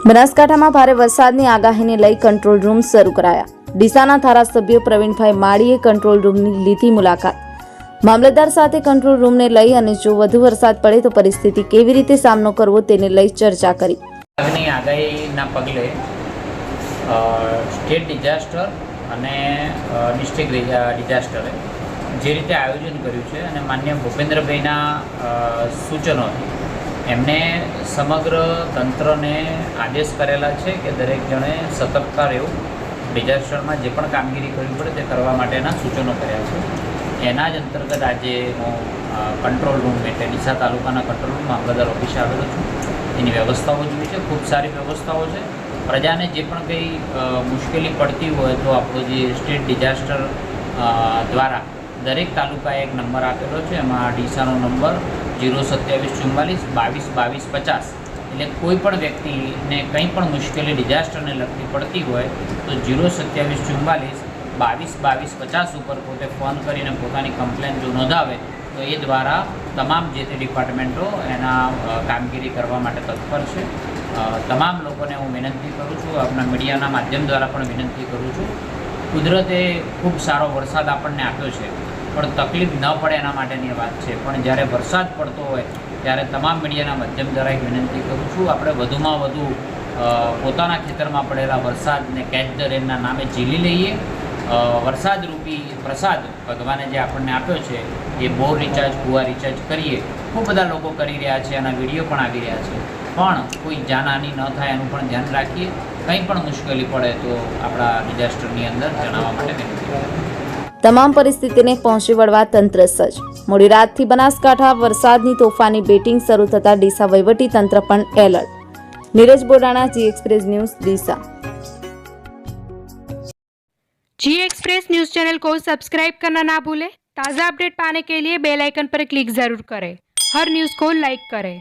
બનાસકાંઠામાં ભારે વરસાદની આગાહીને લઈ કંટ્રોલ રૂમ શરૂ કરાયા। ડીસાના ધારાસભ્ય પ્રવીણભાઈ માળીએ કંટ્રોલ રૂમની લીધી મુલાકાત। મામલતદાર સાથે કંટ્રોલ રૂમને લઈ અને જો વધુ વરસાદ પડે તો પરિસ્થિતિ કેવી રીતે સામનો કરવો તેને લઈ ચર્ચા કરી। આગાહીના પગલે સ્ટેટ ડિઝાસ્ટર અને ડિસ્ટ્રિક્ટ ડિઝાસ્ટરે જે રીતે આયોજન કર્યું છે અને માન્ય ભૂપેન્દ્રભાઈના સૂચનોથી એમને સમગ્ર તંત્રને આદેશ કરેલા છે કે દરેક જણે સતર્કતા રહેવું, ડિઝાસ્ટરમાં જે પણ કામગીરી કરવી પડે તે કરવા માટેના સૂચનો કર્યા છે। એના જ અંતર્ગત આજે હું કંટ્રોલ રૂમ એટલે ડીસા તાલુકાના કંટ્રોલ રૂમ મામલતદાર ઓફિસે આવેલો છું। એની વ્યવસ્થાઓ જોઈ છે, ખૂબ સારી વ્યવસ્થાઓ છે। પ્રજાને જે પણ કંઈ મુશ્કેલી પડતી હોય તો આપણો જે સ્ટેટ ડિઝાસ્ટર દ્વારા દરેક તાલુકાએ એક નંબર આપેલો છે। એમાં ડીસાનો નંબર 02744222250। એટલે કોઈ પણ વ્યક્તિને કંઈ પણ મુશ્કેલી ડિઝાસ્ટરને લગતી પડતી હોય તો 02744222250 ઉપર પોતે ફોન કરીને પોતાની કમ્પ્લેન જો નોંધાવે તો એ દ્વારા તમામ જે તે ડિપાર્ટમેન્ટો એના કામગીરી કરવા માટે તત્પર છે। તમામ લોકોને હું વિનંતી કરું છું, આપણા મીડિયાના માધ્યમ દ્વારા પણ વિનંતી કરું છું, કુદરતે ખૂબ સારો વરસાદ આપણને આપ્યો છે પણ તકલીફ ન પડે એના માટેની વાત છે। પણ જ્યારે વરસાદ પડતો હોય ત્યારે તમામ મીડિયાના માધ્યમ દ્વારા એક વિનંતી કરું છું, આપણે વધુમાં વધુ પોતાના ખેતરમાં પડેલા વરસાદને કેચ ધ રેનના નામે ઝીલી લઈએ। વરસાદરૂપી પ્રસાદ ભગવાને જે આપણને આપ્યો છે એ બોર રિચાર્જ, કૂવા રિચાર્જ કરીએ। ખૂબ બધા લોકો કરી રહ્યા છે, એના વિડીયો પણ આવી રહ્યા છે, પણ કોઈ જાનહાનિ ન થાય એનું પણ ધ્યાન રાખીએ। કંઈ પણ મુશ્કેલી પડે તો આપણા ડિઝાસ્ટરની અંદર જણાવવા માટે વિનંતી કરું। તમામ પરિસ્થિતિને પહોંચી વળવા તંત્ર સજ્જ। મોડી રાતથી બનાસકાંઠા વરસાદની તોફાની બેટિંગ શરૂ થતા ડીસા વહીવટી તંત્ર પણ એલર્ટ। नीरज बोडाना, जी एक्सप्रेस न्यूज, डीसा। जी एक्सप्रेस न्यूज चैनल को सब्सक्राइब करना ना भूलें। ताज़ा अपडेट पाने के लिए बेल आइकन पर क्लिक जरूर करें। हर न्यूज़ को लाइक करें।